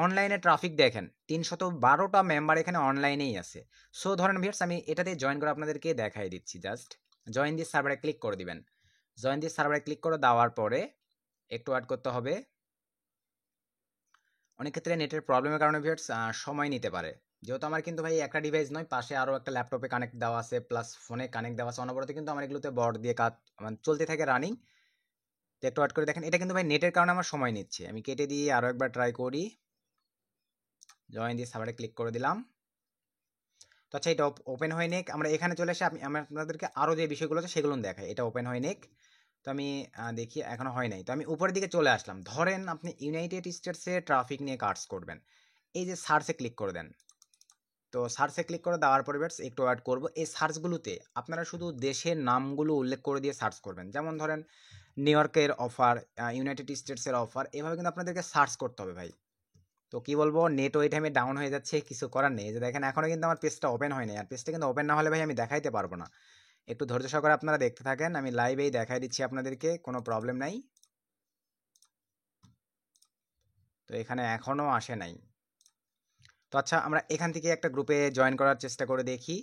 অনলাইনে ট্রাফিক দেখেন 312টা মেম্বার এখানে অনলাইনেই আছে। সো ধরেন ভিউয়ার্স আমি এটাতে জয়েন করে আপনাদেরকে দেখাই দিচ্ছি। জাস্ট জয়েন দিস সার্ভারে ক্লিক করে দিবেন। জয়েন দিস সার্ভারে ক্লিক করে দেওয়ার পরে একটু ওয়েট করতে হবে। অনেক ক্ষেত্রে নেটের প্রবলেমের কারণে ভিউয়ার্স সময় নিতে পারে। যেহেতু আমার কিন্তু ভাই একটা ডিভাইস নয়, পাশে আরও একটা ল্যাপটপে কানেক্ট দেওয়া আছে, প্লাস ফোনে কানেক্ট দেওয়া আছে, অনবরত কিন্তু আমার এগুলোতে বট দিয়ে কাজ মানে চলতে থাকে রানিং। তো একটু ওয়েট করে দেখেন, এটা কিন্তু ভাই নেটের কারণে আমার সময় নিচ্ছে। আমি কেটে দিয়ে আরও একবার ট্রাই করি। জয়েন দিয়ে সার্ভারে ক্লিক করে দিলাম। তো আচ্ছা এটা ওপেন হয়ে নিক, আমরা এখানে চলে এসে আমি আপনাদেরকে আরও যে বিষয়গুলো আছে সেগুলো দেখাই। এটা ওপেন হয়ে নিক। তো আমি দেখি এখনো হয় নাই। তো আমি উপরের দিকে চলে আসলাম। ধরেন আপনি ইউনাইটেড স্টেটসে ট্রাফিক নিয়ে কাজ করবেন, এই যে সার্চে ক্লিক করে দেন। তো সার্চে ক্লিক করে দেওয়ার পরে একটু অ্যাড করবো, এই সার্চগুলোতে আপনারা শুধু দেশের নামগুলো উল্লেখ করে দিয়ে সার্চ করবেন। যেমন ধরেন নিউ ইয়র্কের অফার, ইউনাইটেড স্টেটসের অফার, এভাবে কিন্তু আপনাদেরকে সার্চ করতে হবে ভাই। তো কি বলবো, নেট ওই টাইমে ডাউন হয়ে যাচ্ছে, কিছু করার নেই। যে দেখেন এখনও কিন্তু আমার পেজটা ওপেন হয়নি, আর পেজটা কিন্তু ওপেন না হলে ভাই আমি দেখাইতে পারবো না। একটু ধৈর্য সহকারে আপনারা দেখতে থাকেন, আমি লাইভেই দেখাই দিচ্ছি আপনাদেরকে, কোনো প্রবলেম নাই। তো এখানে এখনও আসে নাই। তো আচ্ছা আমরা এখান থেকে একটা গ্রুপে জয়েন করার চেষ্টা করে দেখি।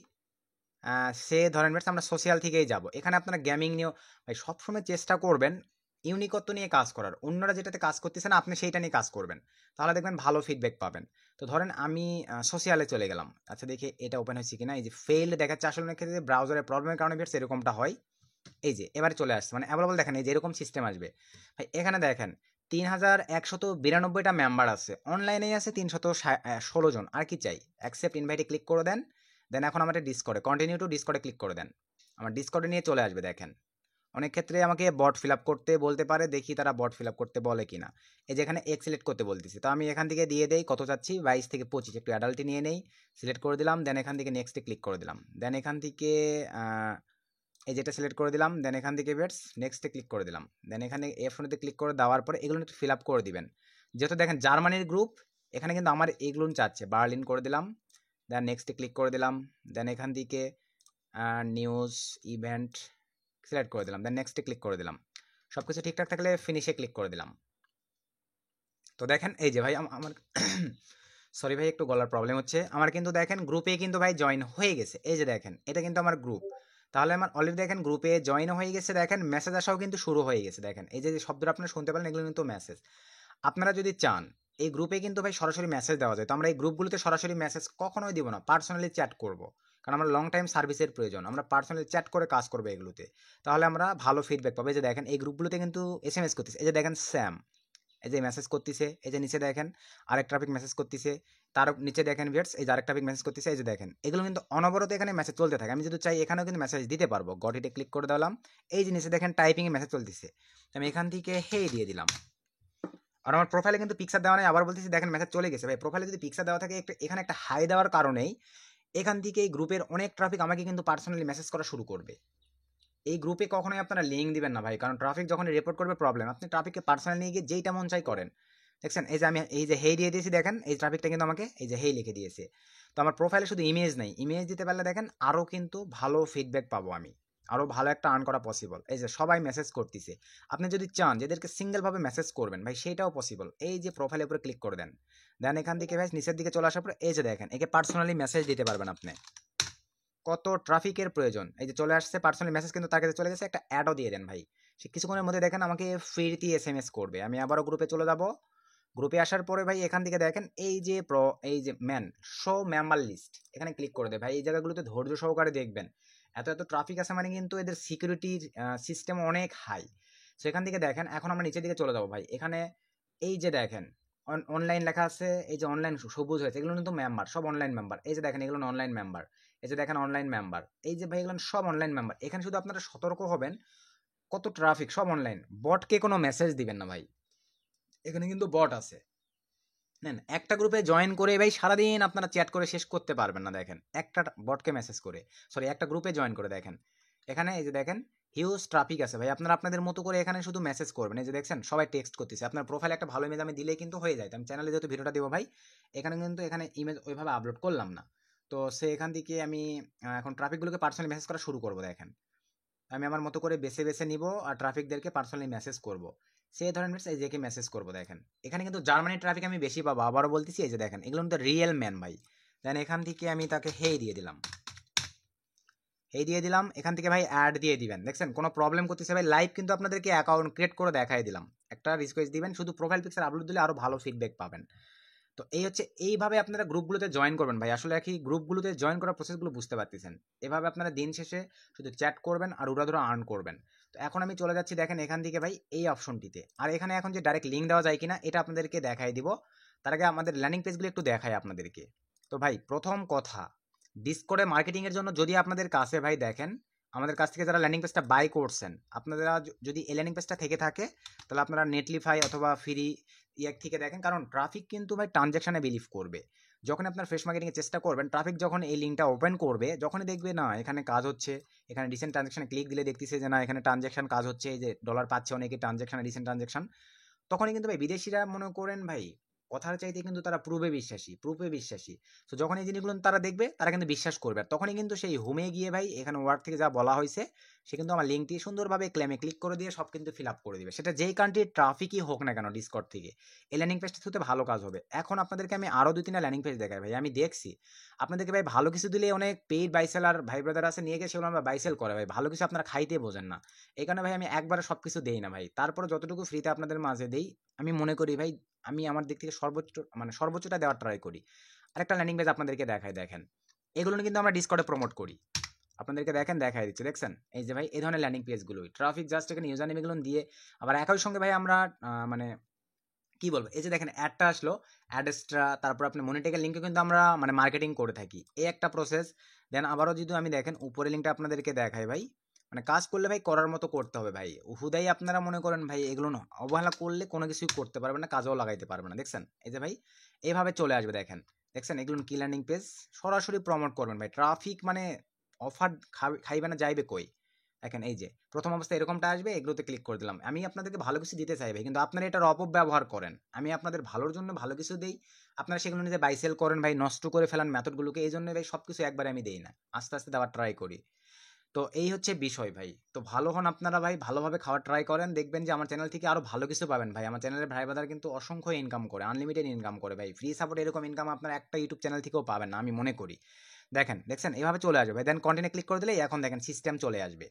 সে ধরেন বেশ আমরা সোশ্যাল থেকেই যাব। এখানে আপনারা গেমিং নিয়েও ভাই সবসময় চেষ্টা করবেন ইউনিকত্ব নিয়ে কাজ করার। অন্যরা যেটাতে কাজ করতেছে না আপনি সেইটা নিয়ে কাজ করবেন, তাহলে দেখবেন ভালো ফিডব্যাক পাবেন। তো ধরেন আমি সোশ্যালে চলে গেলাম। আচ্ছা দেখি এটা ওপেন হয়েছে কিনা। এই যে ফেইল্ড দেখাচ্ছে, আসলে অনেক ক্ষেত্রে ব্রাউজারের প্রবলেমের কারণে বেশ এরকমটা হয়। এই যে এবারে চলে আসছে, মানে অ্যাভেলেবল দেখেন এই যে এরকম সিস্টেম আসবে ভাই। এখানে দেখেন 3192টা মেম্বার আছে, অনলাইনেই আছে 316 জন। আর কি চাই, অ্যাকসেপ্ট ইনভাইটে ক্লিক করে দেন। দেন এখন আমাদের ডিসকর্ডে কন্টিনিউ টু ডিসকর্ডে ক্লিক করে দেন। আমার ডিসকর্ডে নিয়ে চলে আসবে। দেখেন অনেক ক্ষেত্রে আমাকে বট ফিল আপ করতে বলতে পারে, দেখি তারা বট ফিল আপ করতে বলে কিনা। এই যেখানে এক্স সিলেক্ট করতে বলতেছি, তো আমি এখান থেকে দিয়ে দেই কত চাচ্ছি, 22 থেকে 25, একটু অ্যাডাল্টে নিয়ে নেই, সিলেক্ট করে দিলাম। দেন এখান থেকে নেক্সটে ক্লিক করে দিলাম। দেন এখান থেকে এই যেটা সিলেক্ট করে দিলাম। দেন এখান থেকে বেটস নেক্সটে ক্লিক করে দিলাম। দেন এখানে F1 ক্লিক করে দেওয়ার পরে এগুলো একটু ফিল আপ করে দিবেন। যেহেতু দেখেন জার্মানির গ্রুপ, এখানে কিন্তু আমার এগুলো চাচ্ছে, বার্লিন করে দিলাম। দেন নেক্সটে ক্লিক করে দিলাম। দেন এখান থেকে নিউজ ইভেন্ট সিলেক্ট করে দিলাম। দেন নেক্সটে ক্লিক করে দিলাম। সব কিছু ঠিকঠাক থাকলে ফিনিশে ক্লিক করে দিলাম। তো দেখেন এই যে ভাই আমার সরি ভাই একটু গলার প্রবলেম হচ্ছে। আমার কিন্তু দেখেন গ্রুপে কিন্তু ভাই জয়েন হয়ে গেছে। এই যে দেখেন এটা কিন্তু আমার গ্রুপ, তাহলে আমার অলরেডি দেখেন গ্রুপে জয়েন হয়ে গেছে। দেখেন মেসেজ আসাও কিন্তু শুরু হয়ে গেছে। দেখেন এই যে শব্দটা আপনারা শুনতে পেলেন, এগুলো কিন্তু মেসেজ। আপনারা যদি চান এই গ্রুপে কিন্তু ভাই সরাসরি মেসেজ দেওয়া যায়। তো আমরা এই গ্রুপগুলোতে সরাসরি মেসেজ কখনোই দিব না, পার্সোনালি চ্যাট করব। কারণ আমরা লং টাইম সার্ভিসের প্রয়োজন, আমরা পার্সোনালি চ্যাট করে কাজ করবো এগুলোতে, তাহলে আমরা ভালো ফিডব্যাক পাবো। এই যে দেখেন এই গ্রুপগুলোতে কিন্তু SMS করতেছে। এই যে দেখেন স্যাম, এই যে মেসেজ করতেছে। এই যে নিচে দেখেন আরেক ট্রাফিক মেসেজ করতেছে। তার নিচে দেখেন ভিউয়ার্স এই যে আরেক ট্রাফিক মেসেজ করতেছে। এই যে দেখেন এগুলো কিন্তু অনবরত এখানে মেসেজ চলতে থাকে। আমি যদি চাই এখানেও কিন্তু মেসেজ দিতে পারবো। গট ইটে ক্লিক করে দিলাম। এই যে নিচে দেখেন টাইপিং এ মেসেজ চলতেছে, আমি এখান থেকে হেই দিয়ে দিলাম। আর আমার প্রোফাইলে কিন্তু পিকচার দেওয়া নেই, আবার বলতেছি দেখেন মেসেজ চলে গেছে। ভাই প্রোফাইলে যদি পিকচার দেওয়া থাকে এখানে একটা হাই দেওয়ার কারণেই এখান থেকে এই গ্রুপের অনেক ট্রাফিক আমাকে কিন্তু পার্সোনালি মেসেজ করা শুরু করবে। এই গ্রুপে কখনোই আপনারা লিঙ্ক দিবেন না ভাই, কারণ ট্রাফিক যখন রিপোর্ট করবে প্রবলেম। আপনি ট্রাফিককে পার্সোনালি নিয়ে গিয়ে যেইটা মন চাই করেন। দেখছেন এই যে আমি এই যে হেই দিয়ে দিয়েছি, দেখেন এই ট্রাফিকটা কিন্তু আমাকে এই যে হেই লিখে দিয়েছে। তো আমার প্রোফাইলে শুধু ইমেজ নাই, ইমেজ দিতে পারলে দেখেন আরও কিন্তু ভালো ফিডব্যাক পাবো আমি, আরও ভালো একটা আর্ন করা পসিবল। এই যে সবাই মেসেজ করতেছে, আপনি যদি চান যেদেরকে সিঙ্গেলভাবে মেসেজ করবেন ভাই সেইটাও পসিবল। এই যে প্রোফাইলের উপরে ক্লিক করে দেন। দেন এখান থেকে ভাই নিচের দিকে চলে আসার পর এই যে দেখেন একে পার্সোনালি মেসেজ দিতে পারবেন আপনি। কত ট্রাফিকের প্রয়োজন, এই যে চলে আসছে পার্সোনালি মেসেজ কিন্তু তার কাছে চলে গেছে। একটা অ্যাডও দিয়ে দেন ভাই, সে কিছুক্ষণের মধ্যে দেখেন আমাকে ফ্রিতে SMS করবে। আমি আবারও গ্রুপে চলে যাব। গ্রুপে আসার পরে ভাই এখান থেকে দেখেন এই যে এই যে শো মেম্বার লিস্ট, এখানে ক্লিক করে দেয় ভাই। এই জায়গাগুলোতে ধৈর্য সহকারে দেখবেন, এত এত ট্রাফিক আছে মানে কিন্তু এদের সিকিউরিটির সিস্টেম অনেক হাই। সেখান থেকে দেখেন এখন আমরা নিচের দিকে চলে যাবো ভাই। এখানে এই যে দেখেন অনলাইন লেখা আছে, এই যে অনলাইন সবুজ হয়েছে, এগুলো কিন্তু মেম্বার, সব অনলাইন মেম্বার। এই যে দেখেন এগুলো অনলাইন মেম্বার, এই যে দেখেন অনলাইন মেম্বার, এই যে ভাই এগুলো সব অনলাইন মেম্বার। এখানে শুধু আপনারা সতর্ক হবেন কত ট্রাফিক, সব অনলাইন। বটকে কোনো মেসেজ দিবেন না ভাই, এখানে কিন্তু বট আছে। নেন একটা গ্রুপে জয়েন করে ভাই সারাদিন আপনারা চ্যাট করে শেষ করতে পারবেন না। দেখেন একটা বটকে মেসেজ করে, সরি একটা গ্রুপে জয়েন করে দেখেন এখানে এই যে দেখেন হিউজ ট্রাফিক আছে ভাই। আপনারা আপনাদের মতো করে এখানে শুধু মেসেজ করবেন। এই যে দেখছেন সবাই টেক্সট করতেছে। আপনার প্রোফাইলে একটা ভালো ইমেজ আমি দিলেই কিন্তু হয়ে যায়। আমি চ্যানেলে যেহেতু ভিডিওটা দেবো ভাই, এখানে কিন্তু এখানে ইমেজ ওইভাবে আপলোড করলাম না। তো সে এখান থেকে আমি এখন ট্রাফিকগুলোকে পার্সোনালি মেসেজ করা শুরু করবো। দেখেন আমি আমার মতো করে বেছে বেছে নিব আর ট্রাফিকদেরকে পার্সোনালি মেসেজ করব। সেই ধরনের এই যে মেসেজ করব। দেখেন এখানে কিন্তু জার্মানি ট্রাফিক আমি বেশি পাবো, আবারও বলতেছি। এই যে দেখেন এগুলো কিন্তু রিয়েল ম্যান ভাই। দেন এখান থেকে আমি তাকে হেই দিয়ে দিলাম, হেই দিয়ে দিলাম। এখান থেকে ভাই অ্যাড দিয়ে দিবেন। দেখছেন কোনো প্রবলেম করতেছে ভাই, লাইভ কিন্তু আপনাদেরকে অ্যাকাউন্ট ক্রিয়েট করে দেখাই দিলাম। একটা রিকোয়েস্ট দিবেন, শুধু প্রোফাইল পিকচার আপলোড দিলে আরো ভালো ফিডব্যাক পাবেন। তো এই হচ্ছে, এইভাবে আপনারা গ্রুপগুলোতে জয়েন করবেন ভাই। আসলে কি গ্রুপগুলোতে জয়েন করার প্রসেসগুলো বুঝতে পারতেছেন। এভাবে আপনারা দিন শেষে শুধু চ্যাট করবেন আর উড়াধুরা আর্ন করবেন। তো এখন আমি চলে যাচ্ছি দেখেন এখান থেকে ভাই এই অপশনটিতে। আর এখানে এখন যে ডাইরেক্ট লিঙ্ক দেওয়া যায় কিনা এটা আপনাদেরকে দেখাই দিব। তার আগে আমাদের ল্যান্ডিং পেজগুলো একটু দেখাই আপনাদেরকে। তো ভাই প্রথম কথা, ডিসকর্ডে মার্কেটিং এর জন্য যদি আপনাদের কাছে ভাই দেখেন আমাদের কাছ থেকে যারা ল্যান্ডিং পেজটা বাই করছেন, আপনারা যদি এই ল্যান্ডিং পেজটা থেকে থাকে তাহলে আপনারা নেটলিফাই অথবা ফ্রি ইয়াক থেকে দেখেন। কারণ ট্রাফিক কিন্তু ভাই ট্রানজ্যাকশনে বিলিভ করবে। যখন আপনার ফ্রেশ মার্কেটিংয়ের চেষ্টা করবেন, ট্রাফিক যখন এই লিঙ্কটা ওপেন করবে, যখনই দেখবে না এখানে কাজ হচ্ছে, এখানে রিসেন্ট ট্রানজ্যাকশনে ক্লিক দিলে দেখতেছে যে না এখানে ট্রানজ্যাকশন কাজ হচ্ছে, এই যে ডলার পাচ্ছে অনেকে ট্রানজ্যাকশন, রিসেন্ট ট্রানজ্যাকশন, তখনই কিন্তু ভাই বিদেশিরা মনে করেন ভাই কথার চাইতে কিন্তু তারা প্রুফে বিশ্বাসী। তো যখন এই জিনিসগুলো তারা দেখবে তারা কিন্তু বিশ্বাস করবে। আর তখনই কিন্তু সেই হোমে গিয়ে ভাই এখানে ওয়ার্ড থেকে যা বলা হয়েছে সে কিন্তু আমার লিঙ্কটি সুন্দরভাবে ক্লেমে ক্লিক করে দিয়ে সব কিন্তু ফিল আপ করে দিবে। সেটা যেই কান্ট্রির ট্রাফিকই হোক না কেন ডিসকর্ড থেকে, এই ল্যান্ডিং পেজটা থ্রুতে ভালো কাজ হবে। এখন আপনাদেরকে আমি আরও 2-3টা ল্যান্ডিং পেজ দেখাই ভাই। আমি দেখছি আপনাদেরকে ভাই ভালো কিছু দিলে অনেক পেইড বাইসেলার ভাই ব্রাদার আছে নিয়ে গিয়ে সেগুলো আমরা বাইসেল করে ভাই। ভালো কিছু আপনারা খাইতে বোঝেন না, এই কারণে ভাই আমি একবারে সব কিছু দেই না ভাই। তারপরে যতটুকু ফ্রিতে আপনাদের মাঝে দেই আমি মনে করি ভাই আমি আমার দিক থেকে সর্বোচ্চটা দেওয়ার ট্রাই করি। আরেকটা ল্যান্ডিং পেজ আপনাদেরকে দেখাই দেখেন, এগুলো কিন্তু আমরা ডিসকর্ডে প্রমোট করি। আপনাদেরকে দেখেন দেখাই দিচ্ছি, দেখছেন এই যে ভাই এই ধরনের ল্যান্ডিং পেজগুলোই ট্রাফিক জাস্ট এখানে ইউজার নেম এগুলো দিয়ে আবার একই সঙ্গে ভাই আমরা মানে কি বলবো, এই যে দেখেন অ্যাডটা আসলো, অ্যাড এক্সট্রা, তারপর আপনি মনিটাইজের লিঙ্কে কিন্তু আমরা মানে মার্কেটিং করে থাকি, এই একটা প্রসেস। দেন আবারও যদি আমি দেখেন উপরে লিঙ্কটা আপনাদেরকে দেখাই ভাই, মানে কাজ করলে ভাই করার মতো করতে হবে ভাই। হুদাই আপনারা মনে করেন ভাই এগুলো না অবহেলা করলে কোনো কিছুই করতে পারবেন না, কাজেও লাগাইতে পারবেন না। দেখছেন এই যে ভাই এইভাবে চলে আসবে দেখেন, দেখছেন এগুলো কি ল্যান্ডিং পেজ সরাসরি প্রমোট করবেন ভাই। ট্রাফিক মানে অফার খাইবে না যাইবে কই। দেখেন এই যে প্রথম অবস্থায় এরকমটা আসবে, এগুলোতে ক্লিক করে দিলাম। আমি আপনাদেরকে ভালো কিছু দিতে চাই ভাই, কিন্তু আপনারা এটার অপব্যবহার করেন। আমি আপনাদের ভালোর জন্য ভালো কিছু দেই, আপনারা সেগুলো নিজে বাইসেল করেন ভাই, নষ্ট করে ফেলান মেথডগুলোকে। এই জন্য ভাই সব কিছু একবারে আমি দেই না, আস্তে আস্তে দেওয়ার ট্রাই করি। তো এই হচ্ছে বিষয় ভাই। তো ভালো হন আপনারা ভাই, ভালোভাবে খাওয়ার ট্রাই করেন, দেখবেন যে আমার চ্যানেল থেকে আরও ভালো কিছু পাবেন ভাই। আমার চ্যানেলের ভাই বাদার কিন্তু অসংখ্য ইনকাম করে, আনলিমিটেড ইনকাম করে ভাই। ফ্রি সাপোর্ট এরকম ইনকাম আপনার একটা ইউটিউব চ্যানেল থেকেও পাবেন না আমি মনে করি। দেখেন দেখছেন এভাবে চলে আসবে ভাই। দেন কন্টিনিউ ক্লিক করে দিলে এখন দেখেন সিস্টেম চলে আসবে।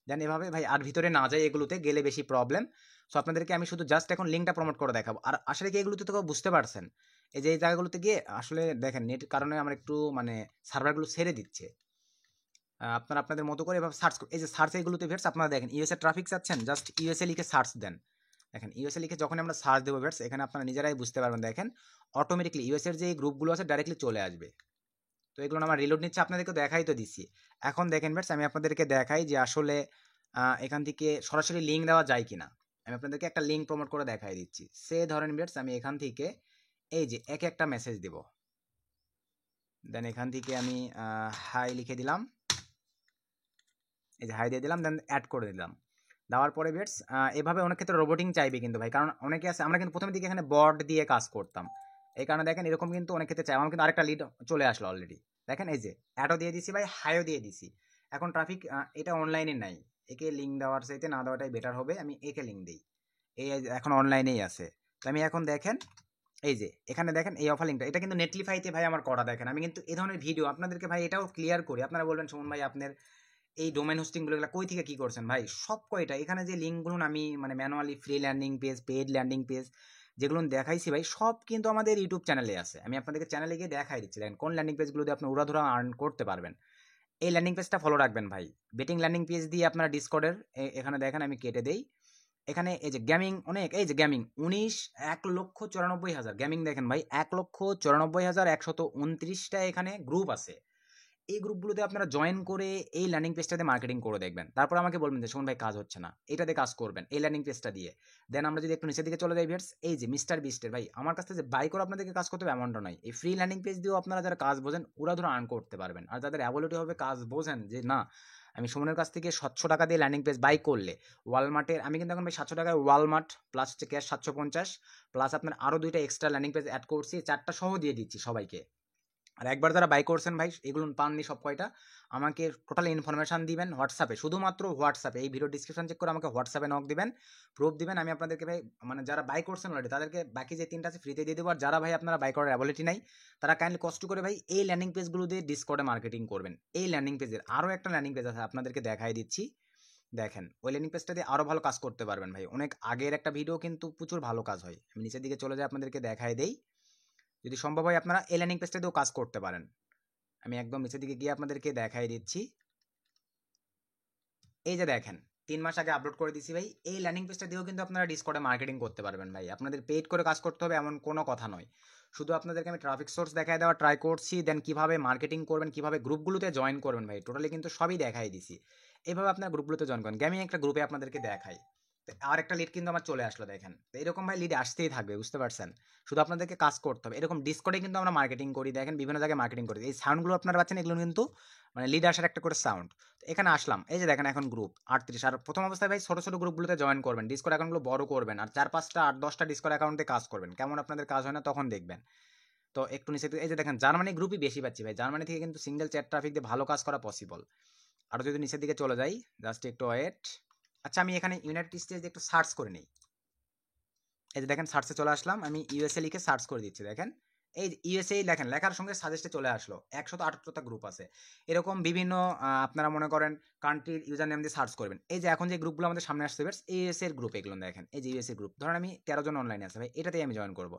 দেন এভাবে ভাই আর ভিতরে না যায়, এগুলোতে গেলে বেশি প্রবলেম। সো আপনাদেরকে আমি শুধু জাস্ট এখন লিঙ্কটা প্রমোট করে দেখাবো। আর আসলে কি এগুলোতে তো বুঝতে পারছেন, এই যে এই জায়গাগুলোতে গিয়ে আসলে দেখেন নেট কারণে আমার একটু মানে সার্ভারগুলো ছেড়ে দিচ্ছে। আপনারা আপনাদের মতো করে এভাবে সার্চ এই যে সার্চ এগুলোতে ভেটস আপনারা দেখেন ইউএসএ ট্রাফিক চাচ্ছেন, জাস্ট ইউএসএ লিখে সার্চ দেন। দেখেন ইউএসএ লিখে যখন আমরা সার্চ দেবো ভেটস, এখানে আপনারা নিজেরাই বুঝতে পারবেন। দেখেন অটোমেটিকলি ইউএসএর যে গ্রুপগুলো আছে ডাইরেক্টলি চলে আসবে। তো এগুলো আমার রিলোড নিচ্ছে, আপনাদেরকে দেখাই তো দিচ্ছি। এখন দেখেন ভেটস আমি আপনাদেরকে দেখাই যে আসলে এখান থেকে সরাসরি লিঙ্ক দেওয়া যায় কিনা। আমি আপনাদেরকে একটা লিঙ্ক প্রমোট করে দেখাই দিচ্ছি। সে ধরেন ভেটস আমি এখান থেকে এই যে একে একটা মেসেজ দিব। দেন এখান থেকে আমি হাই লিখে দিলাম, এই যে হাই দিয়ে দিলাম, দেন অ্যাড করে দিলাম। দেওয়ার পরে বেটস এভাবে অনেক ক্ষেত্রে রোবটিং চাইবে কিন্তু ভাই, কারণ অনেকে আছে আমরা কিন্তু প্রথমের দিকে এখানে বট দিয়ে কাজ করতাম, এই কারণে দেখেন এরকম কিন্তু অনেক ক্ষেত্রে চাই। আমার কিন্তু আরেকটা লিড চলে আসলো অলরেডি। দেখেন এই যে অ্যাডও দিয়ে দিছি ভাই, হাইও দিয়ে দিছি। এখন ট্রাফিক এটা অনলাইনে নাই, একে লিঙ্ক দেওয়ার চাইতে না দেওয়াটাই বেটার হবে। আমি একে লিঙ্ক দিই, এই এখন অনলাইনেই আছে। তো আমি এখন দেখেন এই যে এখানে দেখেন এই অফার লিঙ্কটা, এটা কিন্তু নেটলিফাইতে ভাই আমার করা। দেখেন আমি কিন্তু এই ধরনের ভিডিও আপনাদেরকে ভাই এটাও ক্লিয়ার করি। আপনারা বলবেন সুমন ভাই আপনার এই ডোমেন হোস্টিংগুলো কই থেকে কি করছেন ভাই, সব কয়টা এখানে যে লিঙ্কগুলো আমি মানে manually free landing page, paid landing page যেগুলো দেখাইছি ভাই সব কিন্তু আমাদের ইউটিউব চ্যানেলে আছে। আমি আপনাদেরকে চ্যানেলে গিয়ে দেখাই দিচ্ছি দেখেন কোন ল্যান্ডিং পেজগুলো দিয়ে আপনি উড়াধুরা আর্ন করতে পারবেন। এই ল্যান্ডিং পেজটা ফলো রাখবেন ভাই। বেটিং ল্যান্ডিং পেজ দিয়ে আপনারা ডিসকর্ডের এখানে দেখেন আমি কেটে দেই, এখানে এই যে গেমিং অনেক, এই যে গেমিং 1,94,000 গেমিং দেখেন ভাই, 1,94,129টা এখানে গ্রুপ আছে। এই গ্রুপগুলোতে আপনারা জয়েন করে এই ল্যান্ডিং পেজটাতে মার্কেটিং করে দেখবেন, তারপর আমাকে বলবেন যে শোন ভাই কাজ হচ্ছে না, এটাতে কাজ করবেন এই ল্যান্ডিং পেজটা দিয়ে। দেন আমরা যদি একটু নিচের দিকে চলে যাই ভিউয়ার্স, এই যে মিস্টার বিস্টের ভাই আমার কাছ থেকে যে বাই করে আপনাদেরকে কাজ করতে হবে এমনটা নয়, এই ফ্রি ল্যান্ডিং পেজ দিয়েও আপনারা যারা কাজ বোঝেন ওরা ধরো আর্ন করতে পারবেন। আর যাদের অ্যাবিলিটি হবে কাজ বোঝেন যে না আমি সুমনের কাছ থেকে 700 টাকা দিয়ে ল্যান্ডিং পেজ বাই করলে ওয়ালমার্টের, আমি কিন্তু এখন ভাই 700 টাকায় ওয়ালমার্ট প্লাস হচ্ছে ক্যাশ 750 প্লাস আপনার আরও 2টা এক্সট্রা ল্যান্ডিং পেজ অ্যাড করছি, 4টা সহ দিয়ে দিচ্ছি সবাইকে। আর একবার যারা বাই করছেন ভাই এগুলো পাননি সব কয়টা, আমাকে টোটাল ইনফরমেশান দিবেন হোয়াটসঅ্যাপে, শুধুমাত্র হোয়াটসঅ্যাপে, এই ভিডিও ডিসক্রিপশন চেক করে আমাকে হোয়াটসঅ্যাপে নক দিবেন, প্রুফ দিবেন, আমি আপনাদেরকে ভাই মানে যারা বাই করছেন অলরেডি তাদেরকে বাকি যে 3টা আছে ফ্রিতে দিয়ে দেবো। আর যারা ভাই আপনারা বাই করার অ্যাবিলিটি নাই তারা কাইন্ডলি কষ্ট করে ভাই এই ল্যান্ডিং পেজগুলো দিয়ে ডিসকর্ডে মার্কেটিং করবেন। এই ল্যান্ডিং পেজের আরও একটা ল্যান্ডিং পেজ আছে আপনাদেরকে দেখাই দিচ্ছি, দেখেন ওই ল্যান্ডিং পেজটা দিয়ে আরও ভালো কাজ করতে পারবেন ভাই। অনেক আগের একটা ভিডিও কিন্তু প্রচুর ভালো কাজ হয়, আমি নিচের দিকে চলে যাই আপনাদেরকে দেখাই দেই, যদি সম্ভব হয় আপনারা এই ল্যান্ডিং পেজটা দিয়েও কাজ করতে পারেন। আমি একদম নিচের দিকে গিয়ে আপনাদেরকে দেখাই দিচ্ছি, এই যে দেখেন 3 মাস আগে আপলোড করে দিছি ভাই, এই ল্যান্ডিং পেজটা দিয়েও কিন্তু আপনারা ডিসকর্ডে মার্কেটিং করতে পারবেন ভাই। আপনাদের পেইড করে কাজ করতে হবে এমন কোনো কথা নয়, শুধু আপনাদেরকে আমি ট্রাফিক সোর্স দেখাই দেওয়া ট্রাই করছি, দেন কিভাবে মার্কেটিং করবেন, কিভাবে গ্রুপগুলোতে জয়েন করবেন ভাই, টোটালি কিন্তু সবই দেখাই দিছি। এইভাবে আপনার গ্রুপগুলোতে জয়েন করেন, গেমিং একটা গ্রুপে আপনাদেরকে দেখাই। আর একটা লিড কিন্তু আমার চলে আসলো দেখেন, তো এরকম ভাই লিড আসতেই থাকবে, বুঝতে পারছেন, শুধু আপনাদেরকে কাজ করতে হবে। এরকম ডিসকর্ডে কিন্তু আমরা মার্কেটিং করি, দেখেন বিভিন্ন জায়গায় মার্কেটিং করি, এই সাউন্ডগুলো আপনারা পাচ্ছেন এগুলো কিন্তু মানে লিড আসার একটা করে সাউন্ড। তো এখানে আসলাম, এই যে দেখেন এখন গ্রুপ 38, আর প্রথম অবস্থায় ভাই ছোট ছোট গ্রুপগুলোতে জয়েন করবেন, ডিসকর্ড অ্যাকাউন্টগুলো বড় করবেন, আর 4-5টা 8-10টা ডিসকর্ড অ্যাকাউন্টে কাজ করবেন, কেমন আপনাদের কাজ হয় না তখন দেখবেন। তো একটু নিচে এই যে দেখেন জার্মানি গ্রুপই বেশি পাচ্ছি ভাই, জার্মানি থেকে কিন্তু সিঙ্গেল চ্যাট ট্রাফিক দিয়ে ভালো কাজ করা পসিবল। আর যদি নিচের দিকে চলে যাই, জাস্ট একটু ওয়েট, আচ্ছা আমি এখানে ইউনাইটেড স্টেটস একটু সার্চ করে নিই, এই যে দেখেন সার্চে চলে আসলাম, আমি ইউএসএ লিখে সার্চ করে দিচ্ছি, দেখেন এই ইউএসএ লেখেন, লেখার সঙ্গে সাজেস্টে চলে আসলো 178টা গ্রুপ আছে। এরকম বিভিন্ন আপনারা মনে করেন কান্ট্রির ইউজার নেম দিয়ে সার্চ করবেন, এই যে এখন যে গ্রুপগুলো আমাদের সামনে আসছে ইউএসএ এর গ্রুপ এগুলো দেখেন, এই যে ইউএসএ গ্রুপ, ধরেন আমি 13 জন অনলাইনে আছে ভাই, এটাতেই আমি জয়েন করবো,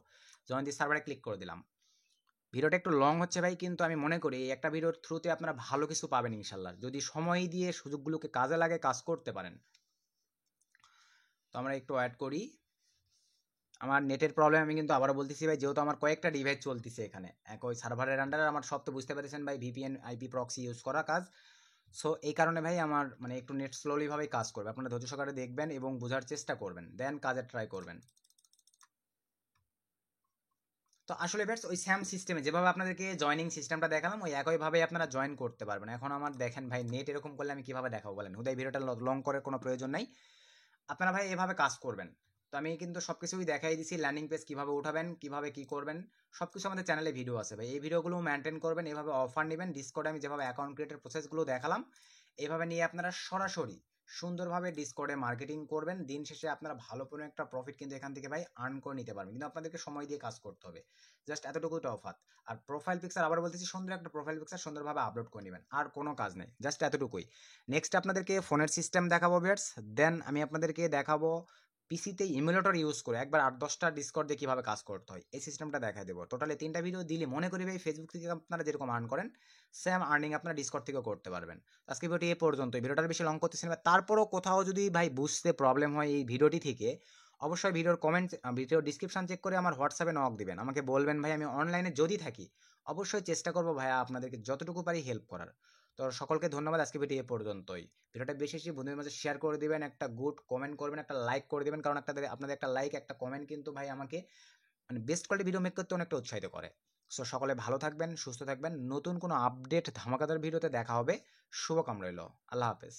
জয়েন দিয়ে সার্ভারে ক্লিক করে দিলাম। ভিডিওটা একটু লং হচ্ছে ভাই, কিন্তু আমি মনে করি এই একটা ভিডিওর থ্রুতে আপনারা ভালো কিছু পাবেন ইনশাল্লাহ, যদি সময় দিয়ে সুযোগগুলোকে কাজে লাগে কাজ করতে পারেন। তো আমরা একটু অ্যাড করি, আমার নেটের প্রবলেম আমি কিন্তু আবারও বলতেছি ভাই, যেহেতু আমার কয়েকটা ডিভাইস চলতেছে এখানে একই সার্ভারের আন্ডারে, আমার সব তো বুঝতে পারছেন ভাই ভিপিএন আইপি প্রক্সি ইউজ করা কাজ, সো এই কারণে ভাই আমার মানে একটু নেট স্লোলিভাবেই কাজ করবে, আপনারা ধৈর্য সহকারে দেখবেন এবং বোঝার চেষ্টা করবেন, দেন কাজের ট্রাই করবেন। তো আসলে বেশ ওই স্যাম সিস্টেমে যেভাবে আপনাদেরকে জয়নিং সিস্টেমটা দেখালাম ওই একইভাবে আপনারা জয়েন করতে পারবেন। এখন আমার দেখেন ভাই নেট এরকম করলে আমি কিভাবে দেখাবো বলেন, হুদাই ভিডিওটা লং করার কোনো প্রয়োজন নাই, আপনারা ভাই এভাবে কাজ করবেন। তো আমি কিন্তু সব কিছুই দেখাই দিছি, ল্যান্ডিং পেজ কীভাবে উঠাবেন, কীভাবে কী করবেন, সব কিছু আমাদের চ্যানেলে ভিডিও আছে ভাই, এই ভিডিওগুলো মেনটেন করবেন, এভাবে অফার নেবেন ডিসকর্ডে, আমি যেভাবে অ্যাকাউন্ট ক্রিয়েটের প্রসেসগুলো দেখালাম এভাবে নিয়ে আপনারা সরাসরি সুন্দরভাবে ডিসকর্ডে মার্কেটিং করবেন, দিন শেষে আপনারা ভালো কোনো একটা প্রফিট কিন্তু এখান থেকে ভাই আর্ন করে নিতে পারবেন, কিন্তু আপনাদেরকে সময় দিয়ে কাজ করতে হবে, জাস্ট এতটুকু তফাৎ। আর প্রোফাইল পিকচার আবার বলতেছি, সুন্দর একটা প্রোফাইল পিকচার সুন্দরভাবে আপলোড করে নেবেন, আর কোনো কাজ নেই, জাস্ট এতটুকুই। নেক্সট আপনাদেরকে ফোনের সিস্টেম দেখাবো ভিউয়ার্স, দেন আমি আপনাদেরকে দেখাবো পিসিতে ইমুলেটর ইউজ করে একবার 8-10টা ডিসকর্ড দিয়ে কীভাবে কাজ করতে হয় এই সিস্টেমটা দেখা দেবো। টোটালি 3টা ভিডিও দিলে মনে করি ভাই ফেসবুক থেকে আপনারা যেরকম আর্ন করেন সেম আর্নিং আপনারা ডিসকর্ড থেকেও করতে পারবেন। আজকে ভিডিওটি এ পর্যন্ত, ভিডিওটার বেশি লং করতেছি না, তারপরও কোথাও যদি ভাই বুঝতে প্রবলেম হয় এই ভিডিওটি থেকে অবশ্যই ভিডিওর কমেন্ট ভিডিও ডিসক্রিপশন চেক করে আমার হোয়াটসঅ্যাপে নক দিবেন, আমাকে বলবেন ভাই আমি অনলাইনে যদি থাকি অবশ্যই চেষ্টা করবো ভাইয়া আপনাদেরকে যতটুকু পারি হেল্প করার। তো সকলকে ধন্যবাদ, আজকে ভিডিও এ পর্যন্তই। ভিডিওটা বেশি বেশি বন্ধুদের মাঝে শেয়ার করে দিবেন, একটা গুড কমেন্ট করবেন, একটা লাইক করে দিবেন, কারণ আপনাদের একটা লাইক একটা কমেন্ট কিন্তু ভাই আমাকে মানে বেস্ট কোয়ালিটি ভিডিও মেক করতে অনেকটা উৎসাহিত করে। সো সকলে ভালো থাকবেন, সুস্থ থাকবেন, নতুন কোনো আপডেট ধামাকাদার ভিডিওতে দেখা হবে, শুভকামনা রইল, আল্লাহ হাফেজ।